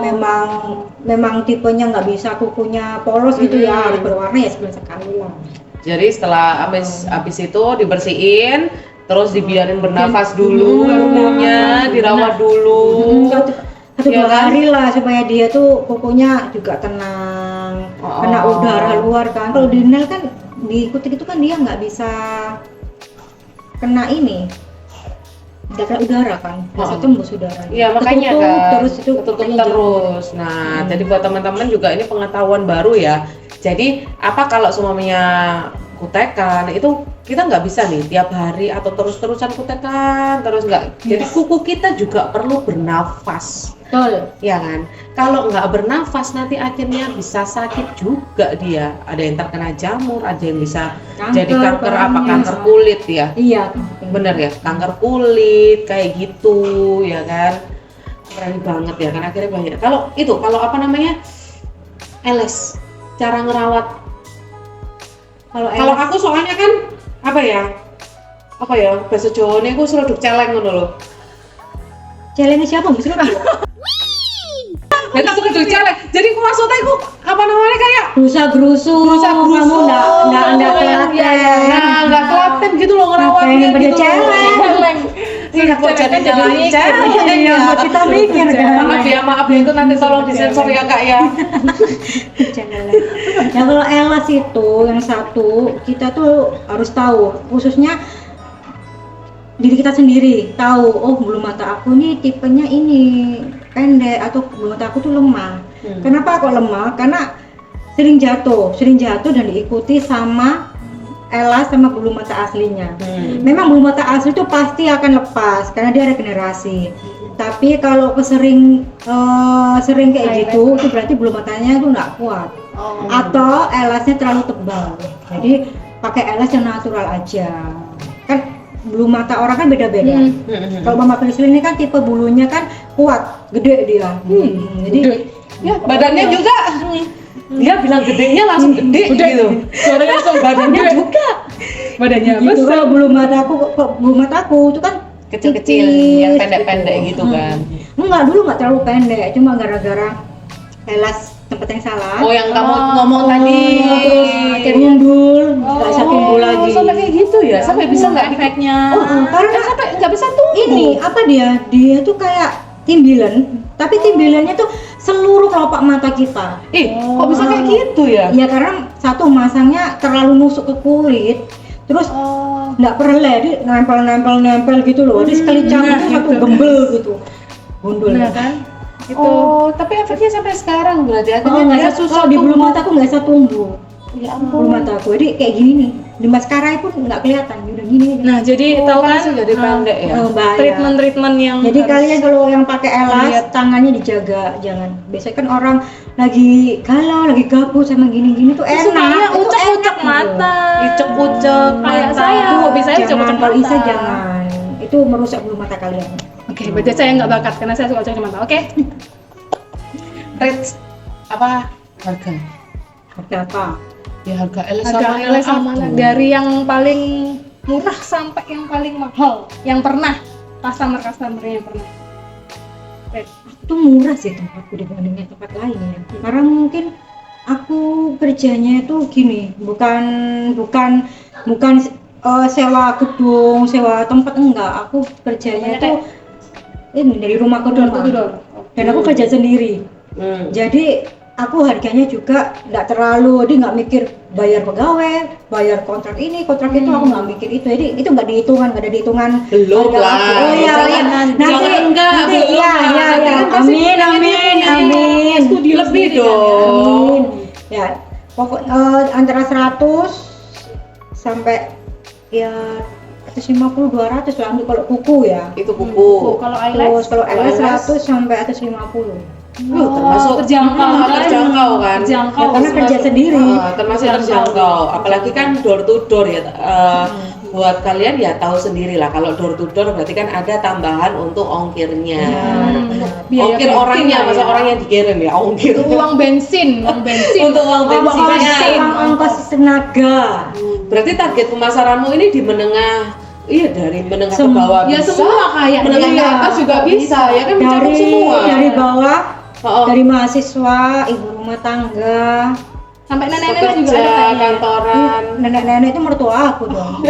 memang tipenya nggak bisa kukunya polos gitu ya, harus berwarna ya sebulan sekali lah.
Jadi setelah habis itu dibersihin, terus dibiarin bernafas dulu kukunya, dirawat dulu.
1-2 hari lah supaya dia tuh kukunya juga tenang, kena udara luar kan. Kalau di nail kan di kutik itu kan dia nggak bisa kena ini, nggak kena udara kan, bisa tembus udara.
Iya makanya
Ketutup,
kan
terus itu
ketutup
makanya
terus. Nah jadi buat teman-teman juga ini pengetahuan baru ya. Jadi apa kalau semuanya kutekan itu kita nggak bisa nih tiap hari atau terus-terusan kutekan terus nggak. Jadi kuku kita juga perlu bernafas.
Betul.
Ya kan, kalau nggak bernafas nanti akhirnya bisa sakit juga dia. Ada yang terkena jamur, ada yang bisa jadi kanker apa kanker kulit ya.
Iya.
Bener ya, kanker kulit kayak gitu ya kan. Keren banget ya kan akhirnya banyak. Kalau apa namanya LS, cara ngerawat. Kalau aku soalnya kan apa ya bahasa Jawanya aku serodok celeng ngono loh.
Celengnya siapa? Misalnya
Jadi serodok celeng. Jadi aku maksudnya aku apa namanya kayak
gerusa-gerusu, kamu nggak telaten.
Nah, nggak telaten gitu loh ngerawatnya
Pada
gitu.
celeng.
Iya, kok jadi nyalahin celeng ya.
Kita mikir kan.
Maaf ya itu nanti tolong disensor ya kak ya.
Ya kalau elas itu yang satu kita tuh harus tahu, khususnya diri kita sendiri tahu. Oh bulu mata aku nih tipenya ini pendek atau bulu mata aku tuh lemah. Kenapa kok lemah? Karena sering jatuh dan diikuti sama elas sama bulu mata aslinya. Memang bulu mata asli itu pasti akan lepas karena dia regenerasi. Tapi kalau sering kayak gitu, itu berarti bulu matanya itu nggak kuat. Atau elasnya terlalu tebal. Jadi pakai elas yang natural aja. Kan bulu mata orang kan beda-beda. Kalau Mama Priscil ini kan tipe bulunya kan kuat, gede dia. Jadi
Ya, badannya juga. Dia bilang gedenya langsung gede gitu.
Suaranya langsung
Badannya juga.
badannya
gitu.
besar.
Kalau bulu mataku itu kan
Kecil-kecil yang pendek-pendek gitu kan.
Enggak, dulu nggak terlalu pendek, cuma gara-gara elas tempat yang salah.
Oh yang kamu ngomong tadi.
Terus nyundul, nggak bisa tumbuh lagi.
Sampai kayak gitu ya? Sampai bisa nggak
efeknya?
Karena
sampai nggak bisa tumbuh.
ini apa dia tuh kayak timbilan, tapi timbilannya tuh seluruh kelopak mata kita.
Kok bisa kayak gitu ya?
Ya karena satu masangnya terlalu nusuk ke kulit, terus nggak pernah jadi nempel gitu loh. Jadi sekali cabut tuh satu gembel gitu, gundul.
Nah kan itu
Tapi efeknya sampai sekarang berarti
Oh,
akhirnya
nggak susah di bulu mataku nggak bisa tumbuh.
Ya
Bulu mataku, jadi kayak gini nih. Di maskara pun nggak kelihatan, udah gini.
nah jadi tahu kan
jadi pendek ya.
bahaya.
treatment yang
Jadi
harus-
kalian kalau yang pakai elas,
lihat.
tangannya dijaga, jangan. Biasanya kan orang lagi galau, lagi gabut sama gini-gini tuh
sukanya
enak. Itu
ucek-ucek
enak gitu.
mata,
Icek-ucek
kayak
mata.
saya hobi saya
Jangan,
ucek-ucek
kalau
mata.
Isa jangan. Itu merusak bulu mata kalian.
Oke, berarti saya nggak bakat karena saya suka ucek-ucek mata. Oke.
Rate apa harga?
Harga apa?
Ya harga LS
Harga
sama
LS sama
aku.
dari yang paling murah sampai yang paling mahal yang pernah customer yang pernah.
Itu murah sih tempatku dibandingnya tempat lain ya. Karena mungkin aku kerjanya itu gini, bukan sewa gedung, sewa tempat, enggak. Aku kerjanya itu ini dari rumah ke rumah. Dan aku kerja sendiri. Jadi aku harganya juga nggak terlalu, dia nggak mikir bayar pegawai, bayar kontrak ini, kontrak itu, aku nggak mikir itu. Jadi itu nggak ada dihitungan.
Belum
harga
lah.
aku. Oh iya,
Jangan
nanti
belum
ya,
lah.
ya,
Nanti
ya.
kan pasti
Amin.
studi lebih dong.
Amin. Ya, pokok antara 100 sampai ya 150 200 lah untuk kalau kuku ya.
Itu kuku.
Kalau
Terus
eyelash
kalau eyelash
eyelash
100 sampai 150.
Termasuk
terjangkau
terjangkau kan?
Terjangkau.
Ya, karena kerja sendiri.
Termasuk terjangkau. Apalagi kan door to door ya. Buat kalian ya tahu sendiri lah, kalau door to door berarti kan ada tambahan untuk ongkirnya.
Biaya
Ongkir
bensin
orangnya,
lah
masa
ya.
orang yang dikirim ya ongkir.
uang bensin
Untuk uang bensinnya.
Ongkos tenaga.
Berarti target pemasaranmu ini di menengah, iya dari menengah ke bawah
ya
bisa,
semua kayak
menengah ke
iya.
atas juga bisa, ya kan mencakup
Dari
semua.
bawah,
Oh,
dari mahasiswa, ibu rumah tangga,
sampai nenek-nenek juga
pekerja,
ada kayaknya.
kantoran.
nenek-nenek itu mertua aku dong.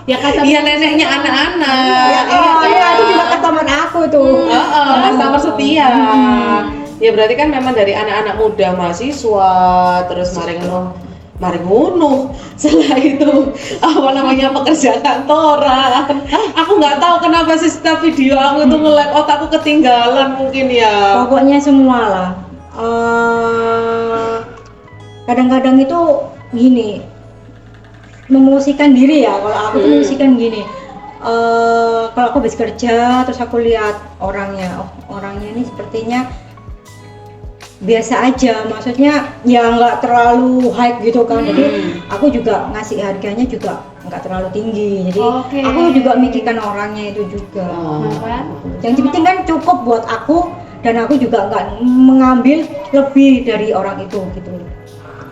Ya kata
Iya neneknya anak-anak.
Iya, itu juga customer aku tuh.
Customer setia. Ya berarti kan memang dari anak-anak muda mahasiswa terus mari ngono. Setelah itu apa namanya pekerja kantoran. Aku nggak tahu kenapa sih setiap video aku tuh nge-lag, otakku ketinggalan mungkin ya.
Pokoknya semua lah. Kadang-kadang itu gini, memosisikan diri ya. Kalau aku tuh memosisikan gini. Kalau aku habis kerja terus aku lihat orangnya, orangnya ini sepertinya biasa aja, maksudnya ya nggak terlalu hype gitu kan. Jadi aku juga ngasih harganya juga nggak terlalu tinggi. Jadi
Oke.
aku juga mikirkan orangnya itu juga. Yang penting kan cukup buat aku, dan aku juga nggak mengambil lebih dari orang itu gitu.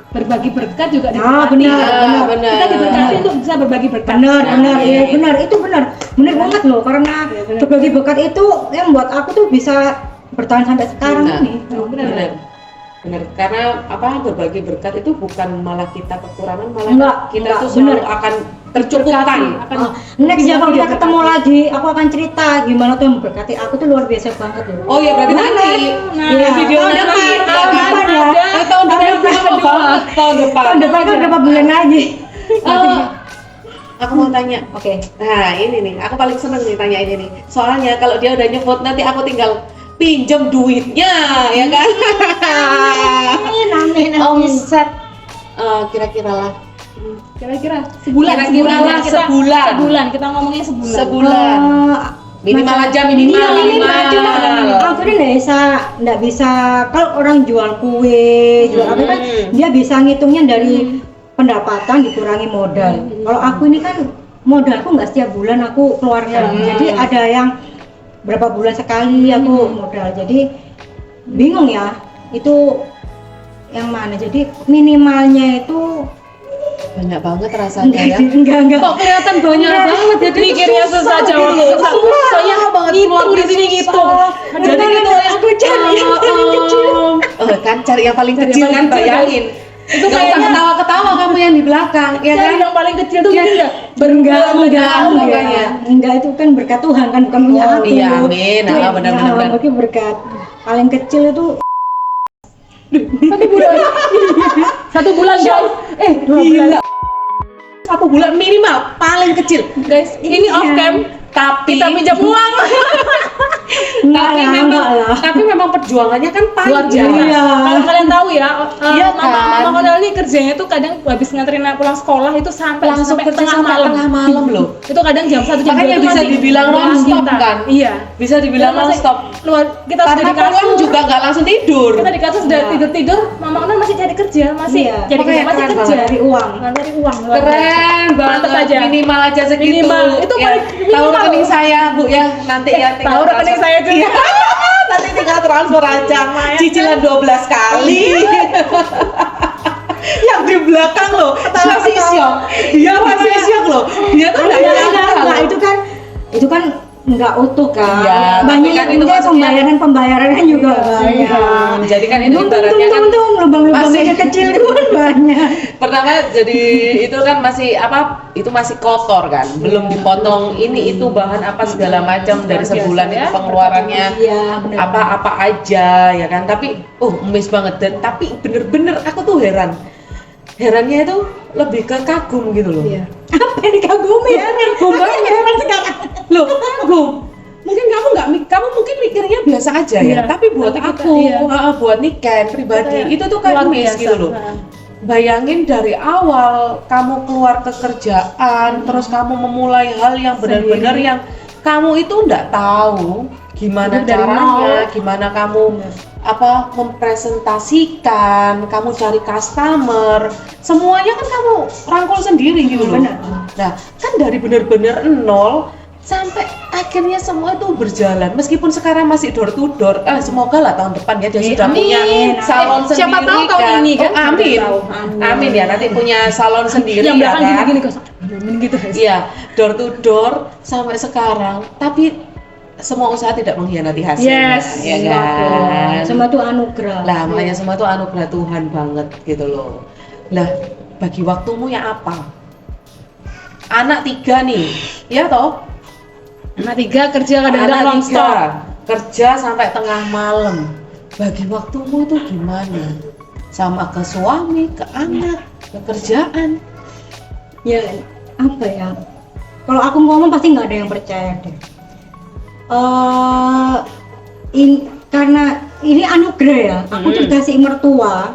berbagi berkat juga
Nah,
diberkati.
benar.
Kita diberkati untuk bisa berbagi berkat.
Benar,
Iya.
benar, itu benar banget loh, karena berbagi berkat itu yang buat aku tuh bisa bertahan sampai sekarang
Benar.
ini.
Benar, karena apa, berbagi berkat itu bukan malah kita kekurangan, malah
Enggak,
kita
enggak,
tuh selalu
benar.
akan tercukupkan.
Akan
Next ya kalau kita ketemu lagi, aku akan cerita gimana tuh yang memberkati aku tuh luar biasa banget loh.
Oh ya berarti nanti
Iya,
video
tahun
nanti
depan,
ya
tahun
kan?
depan ya.
Tahun depan lama banget, tahun depan.
Tahun depan kan berapa bulan lagi?
Aku mau tanya.
Oke.
Nah ini nih, aku paling seneng nih tanya ini nih. Soalnya kalau dia udah nyebut nanti aku tinggal pinjam duitnya, ya kan?
Amin.
Omset kira-kira lah.
kira-kira sebulan
Kira-kira lah,
kita
sebulan.
kita ngomongnya sebulan.
Sebulan. Minimal aja, minimal.
Aku ini nggak bisa kalau orang jual kue, jual apa kan dia bisa ngitungnya dari pendapatan dikurangi modal. Kalau aku ini kan modalku nggak setiap bulan aku keluarkan, jadi ada yang berapa bulan sekali aku modal. Jadi bingung ya itu yang mana. Jadi minimalnya itu
Banyak banget rasanya ya.
enggak.
Kok kelihatan banyak banget jadi mikirnya susah jawabnya susah. Soalnya ngitung di sini ngitung.
Jadi gitu ya.
Aku cari yang paling kecil.
Kan cari yang paling kecil kan, bayangin. Itu nggak usah ketawa-ketawa kamu yang di belakang, ya kan?
Yang paling kecil tuh enggak.
Enggak itu kan berkat Tuhan kan, bukan punya aku.
Iya, amin.
Itu
Benar-benar.
berkat. paling kecil itu
1 bulan. 1 bulan guys. 2 bulan.
Gila. 1 bulan minimal paling kecil.
Guys, ini off cam.
Tapi
Kita pinjam uang.
tapi memang perjuangannya kan
Luar
panjang.
biasa.
Iya.
Kalau kalian tahu ya,
Iya
mama
kan?
Konel ini kerjanya tuh kadang habis nganterin anak pulang sekolah itu sampai
Langsung kerja
tengah
sampai
malam.
tengah malam loh.
Itu kadang jam 1 jam 2
Makanya
itu
bisa
masih
dibilang
bareng
non-stop
kita.
kan?
Iya.
Bisa dibilang
Kita masih
non-stop.
Luar kita sudah
Karena
di kasur.
pulang juga nggak langsung tidur.
Kita di kasur sudah
Iya.
tidur, mama Konel masih cari kerja, masih
Iya.
jadi
Makanya
masih
keren
kerja.
banget.
dari uang.
Cari uang. luar biasa.
Keren
Pantes
banget.
aja.
Minimal aja segitu.
Minimal. Itu
ya,
paling
tahu
minimal.
rekening saya Bu ya nanti ya. tinggal
Tahu rekening
transfer.
saya juga.
Iya. Nanti tinggal transfer aja. Cicilan 12 kali. Yang di belakang loh masih syok. Dia masih syok loh. Dia tuh nggak nyangka
Enggak,
loh.
itu kan nggak utuh kan.
Iya, tapi
Banyak
kan
yang
itu
enggak
maksudnya-
pembayaran juga banyak.
Jadi kan itu ibaratnya kan
lubang-lubang
masih-
yang kecil itu kan banyak.
pertama jadi itu kan masih apa itu masih kotor kan belum dipotong ini itu bahan apa segala macam dari
Luar biasa
sebulan
ya,
itu pengeluarannya
Iya, benar.
apa aja ya kan tapi emis banget dan tapi bener-bener aku tuh herannya itu lebih ke kagum gitu loh.
Iya.
Apa yang dikagumi?
Kagum banget heran sekarang loh kagum mungkin kamu mungkin mikirnya biasa aja ya
Iya.
tapi buat
Tapi kita,
aku
iya.
buat Niken pribadi
Kita
itu tuh
luar
kan miss
biasa.
gitu loh.
Nah.
Bayangin dari awal kamu keluar ke kerjaan, terus kamu memulai hal yang benar-benar
Sendiri.
yang kamu itu nggak tahu gimana
Hidup dari
caranya,
nol.
gimana kamu mempresentasikan, kamu cari customer, semuanya kan kamu rangkul sendiri gitu loh.
Benar.
Nah, kan dari benar-benar nol sampai akhirnya semua itu berjalan meskipun sekarang masih door to door semoga lah tahun depan ya dia sudah
Amin.
punya salon
Siapa
sendiri
tahu tahun ini kan?
Oh, amin.
Siapa tahu.
Amin ya nanti punya salon sendiri
Yang
ya
belakang
kan
gini-gini kok. Amin gitu guys.
iya door to door sampai sekarang tapi semua usaha tidak mengkhianati hasilnya
Yes.
ya
Iya,
kan
Semua itu anugerah.
lah makanya semua itu anugerah Tuhan banget gitu loh lah bagi waktumu ya apa anak 3 nih ya toh
Anak 3 kerja kadang-kadang
anak
non
3
stop.
kerja sampai tengah malam bagi waktumu itu gimana sama ke suami ke anak ke kerjaan
Ya apa ya? Kalau aku ngomong pasti nggak ada yang percaya deh. Karena ini anugerah ya. Aku tuh dikasih mertua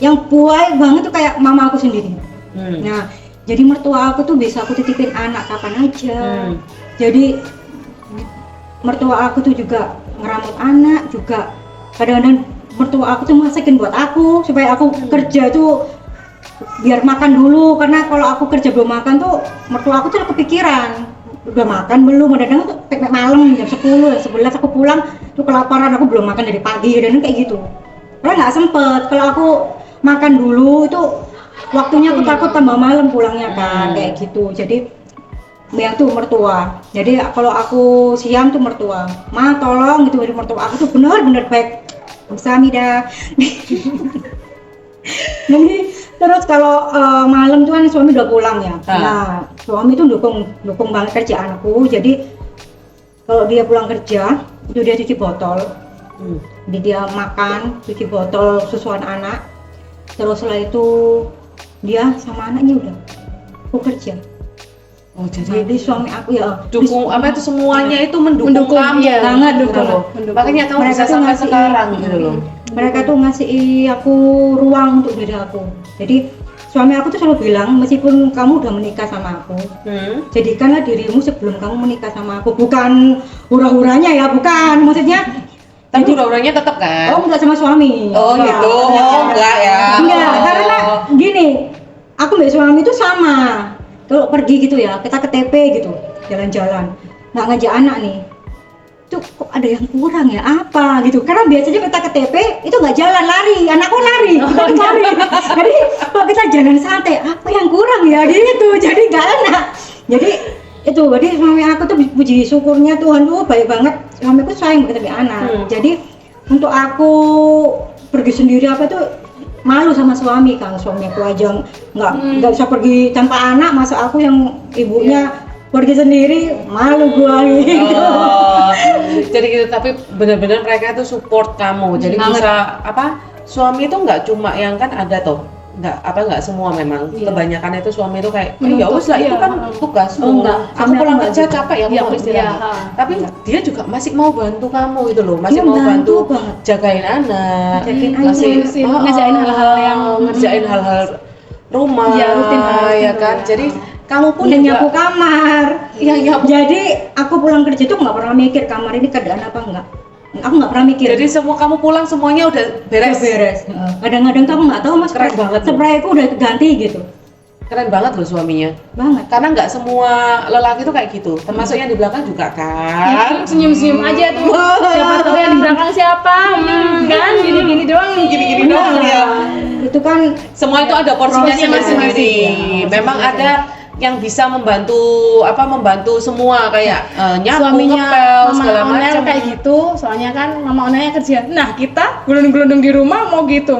yang baik banget tuh kayak mama aku sendiri. Nah, jadi mertua aku tuh bisa aku titipin anak kapan aja. Jadi mertua aku tuh juga ngeramu anak juga. Kadang-kadang mertua aku tuh masakin buat aku supaya aku kerja tuh biar makan dulu karena kalau aku kerja belum makan tuh mertua aku tuh kepikiran udah makan belum kadang-kadang tuh sampai malam jam 10 jam 11 aku pulang tuh kelaparan aku belum makan dari pagi dan kayak gitu. Karena nggak sempet kalau aku makan dulu itu waktunya aku takut tambah malam pulangnya kan kayak gitu. Jadi yang tuh mertua. Jadi kalau aku siang tuh mertua. Ma tolong gitu dari mertua aku tuh benar-benar baik. Kamsahamnida. Nanti terus kalau malam tuh kan suami udah pulang ya. Nah, suami tuh dukung banget kerjaan aku. Jadi kalau dia pulang kerja, itu dia cuci botol. Jadi dia makan, cuci botol susuan anak. Terus setelah itu dia sama anaknya udah aku kerja.
oh jadi
Jadi suami aku ya
dukung apa itu semuanya itu mendukung kamu
iya,
banget
gitu
dukung.
loh. Makanya kamu
Mereka
bisa
tuh
sampai
ngasih-
sekarang gitu loh.
Mereka tuh ngasih aku ruang untuk diri aku. Jadi suami aku tuh selalu bilang meskipun kamu udah menikah sama aku, jadikanlah dirimu sebelum kamu menikah sama aku. Bukan hura-huranya ya, bukan. Maksudnya
Tapi udah-udahnya tetap kan?
oh enggak sama suami.
Oh
Enggak.
gitu, enggak ya?
Enggak,
Oh.
karena gini, aku mbak suami itu sama. Kalau pergi gitu ya, kita ke TP gitu, jalan-jalan, nggak ngajak anak nih. Tuh kok ada yang kurang ya? Apa gitu? Karena biasanya kita ke TP itu nggak jalan, lari, anakku lari, kita lari. Jadi kalau kita jalan santai, apa yang kurang ya gitu? Jadi nggak enak. Jadi itu, jadi suami aku tuh puji syukurnya Tuhan tuh baik banget. Suamiku sayang banget sama anak. Jadi untuk aku pergi sendiri apa tuh malu sama suami kan, suami aku aja nggak bisa pergi tanpa anak, masa aku yang ibunya pergi sendiri malu gua gitu.
Oh, Jadi gitu, tapi benar-benar mereka itu support kamu. Jadi bisa apa? Suami itu nggak cuma yang kan ada tuh, nggak semua memang. Kebanyakan itu suami itu kayak, ya wes lah itu kan tugasmu. Aku pulang kerja capek ya, mau istirahat. Tapi dia juga masih mau bantu kamu itu loh, masih mau bantu jagain anak, masih
ngerjain hal-hal yang
ngerjain hal-hal rumah,
rutin
ya kan. Jadi kamu pun
yang
juga
nyapu kamar. Jadi aku pulang kerja tuh nggak pernah mikir kamar ini keadaan apa enggak. Aku nggak pernah mikir.
Jadi semua kamu pulang semuanya udah beres.
Kadang-kadang kamu nggak tahu mas,
Keren banget loh.
spray aku udah ganti gitu.
Keren banget loh suaminya.
Banget.
Karena nggak semua lelaki tuh kayak gitu. Termasuk yang di belakang juga kan.
senyum-senyum aja tuh. Siapa tahu yang di belakang siapa? Kan gini-gini doang,
Gini-gini doang ya.
Itu kan
Semua itu ada porsinya sendiri. Memang ada yang bisa membantu semua kayak nyapu,
Suaminya
ngepel,
Mama
segala
Onel
macam.
kayak gitu, soalnya kan Mama Onelnya kerja. Nah kita gelundung-gelundung di rumah mau gitu.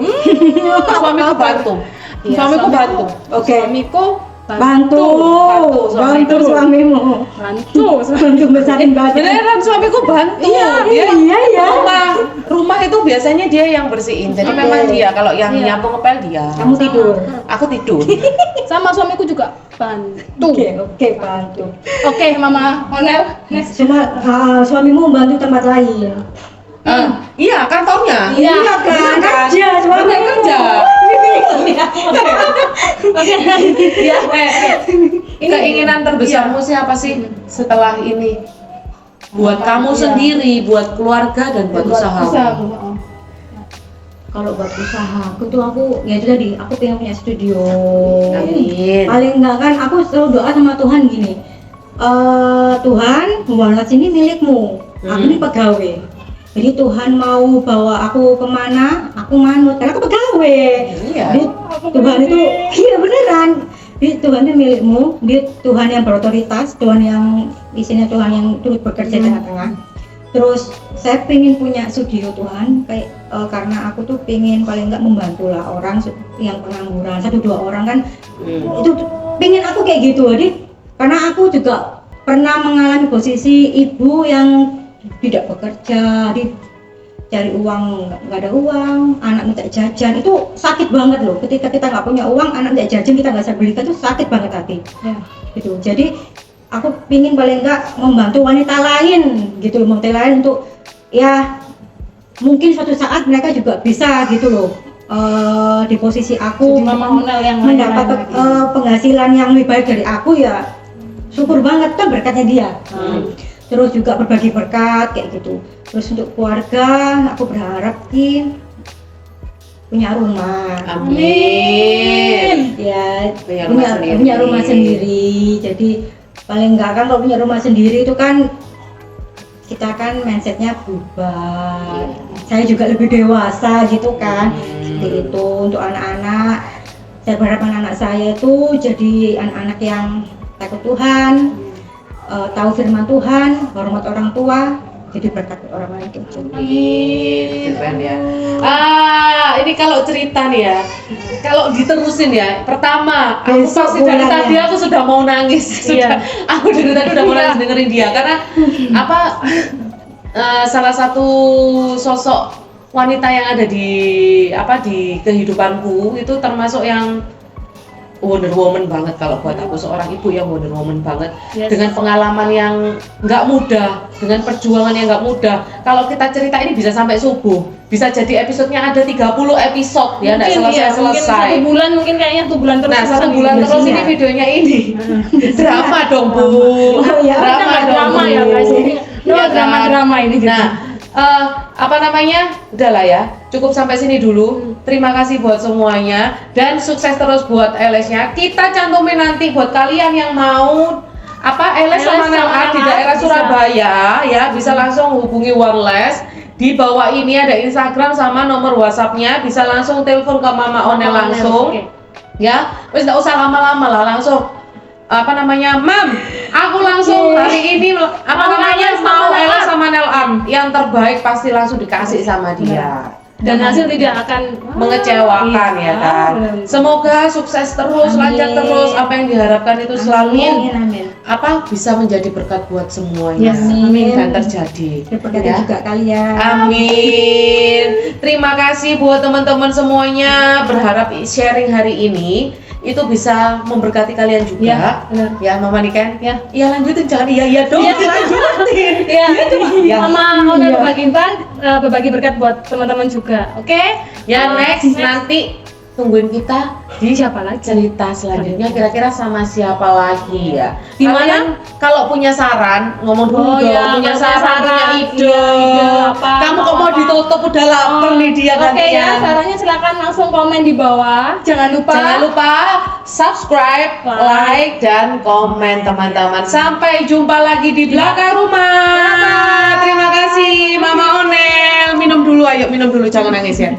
Suamiku bantu.
Iya,
Suamiku bantu.
Oke.
Suamiku
bantu
suamiku.
suamimu.
bantu
besarin baju.
Beneran suamiku bantu.
Iya.
Rumah itu biasanya dia yang bersihin. Jadi memang dia kalau yang nyapu ngepel dia.
Kamu tidur.
Aku tidur.
sama suamiku juga bantu.
Oke, bantu.
Oke, Mama Onel, next.
Cuma suamimu membantu tempat lain.
Iya, kantornya.
Iya kan, kerja suami
kerja.
Oke,
Ya, keinginan terbesarmu siapa sih setelah ini? Buat kamu sendiri, buat keluarga dan buat usahamu.
Kalau buat usaha, aku ya itu tadi, aku pengen punya studio.
Amin.
Paling enggak kan, aku selalu doa sama Tuhan gini. Tuhan, Wallace ini milikmu. Aku ini pegawai. Jadi Tuhan mau bawa aku kemana, aku manut. Karena aku pegawai.
Iya.
Jadi, Tuhan itu, iya beneran. Jadi Tuhan itu milikmu. Dia Tuhan yang berotoritas, Tuhan yang isinya Tuhan yang turut bekerja di tengah-tengah. Terus saya pengen punya studio Tuhan, kayak karena aku tuh pengen paling enggak membantu lah orang yang pengangguran, 1-2 orang kan. Itu pengen aku kayak gitu. Jadi karena aku juga pernah mengalami posisi ibu yang tidak bekerja, cari uang nggak ada uang, anak minta jajan, itu sakit banget loh. Ketika kita nggak punya uang, anak minta jajan kita nggak bisa belikan, itu sakit banget hati. Gitu. Jadi aku pingin paling enggak membantu wanita lain gitu, wanita lain untuk ya mungkin suatu saat mereka juga bisa gitu loh, di posisi aku
Mama Onel yang
mendapat penghasilan yang lebih baik dari aku, ya syukur banget kan berkatnya dia. Terus juga berbagi berkat kayak gitu. Terus untuk keluarga aku berharap punya rumah.
Amin.
Ya
Punya
punya rumah sendiri. Jadi paling enggak kan kalau punya rumah sendiri itu kan kita kan mindsetnya berubah. Saya juga lebih dewasa gitu kan. Seperti itu untuk anak-anak. Saya berharap anak-anak saya itu jadi anak-anak yang takut Tuhan, tahu firman Tuhan, hormat orang tua, jadi berkat orang lain gitu.
Keren ya. Ini kalau cerita nih ya, kalau diterusin ya, pertama aku
Besok
pasti dari
bulannya.
tadi aku sudah mau nangis. Aku dari tadi udah mau nangis dengerin dia karena salah satu sosok wanita yang ada di kehidupanku itu termasuk yang Wonder Woman banget kalau buat aku, seorang ibu yang Wonder Woman banget. Dengan pengalaman yang nggak mudah, dengan perjuangan yang nggak mudah. Kalau kita cerita ini bisa sampai subuh, bisa jadi episodenya ada 30 episode ya, nggak selesai.
Mungkin 1 bulan, mungkin kayaknya 1 bulan terus.
Nah, 1 bulan terus ini videonya ini drama dong Bu.
Drama ya guys, ini drama ini.
Nah, udahlah ya, cukup sampai sini dulu. Terima kasih buat semuanya dan sukses terus buat LS-nya. Kita cantumin nanti buat kalian yang mau LS sama Nel di daerah Surabaya ya, bisa langsung hubungi Warles. Di bawah ini ada Instagram sama nomor WhatsApp-nya, bisa langsung telepon ke Mama Onel langsung. Ya, wis nggak usah lama-lama lah, langsung Mam, aku langsung hari ini mau LS sama Nel Am, yang terbaik pasti langsung dikasih sama dia.
Dan hasil tidak akan
mengecewakan ya kan. Semoga sukses terus, lancar terus, apa yang diharapkan itu selalu
Amin.
bisa menjadi berkat buat semuanya.
Yes, amin.
Dan terjadi.
Berkat
Ya.
juga kalian.
Amin. Terima kasih buat teman-teman semuanya. Berharap sharing hari ini itu bisa memberkati kalian juga.
Ya, benar.
Ya, Mama Niken.
Ya.
Iya lanjutin, jangan iya dong.
Iya.
Lanjutin.
Iya,
Ya.
sama udah berbagi berkat buat teman-teman juga. Oke?
Ya, next nanti tungguin kita di
Siapa lagi?
cerita selanjutnya kira-kira sama siapa lagi ya.
Di mana?
Kalian kalau punya saran ngomong dulu
Oh,
dong,
iya,
punya
kalau
saran,
punya
punya
saran,
ide.
iya, ide apa,
Kamu kok
mau
mau
apa.
ditutup udah lapar nih dia
Oke ya,
gantian.
sarannya silakan langsung komen di bawah. Jangan lupa.
Jangan lupa subscribe, like, dan komen teman-teman. Sampai jumpa lagi di belakang rumah. Terima kasih Mama Onel. Minum dulu, ayo minum dulu, jangan nangis ya.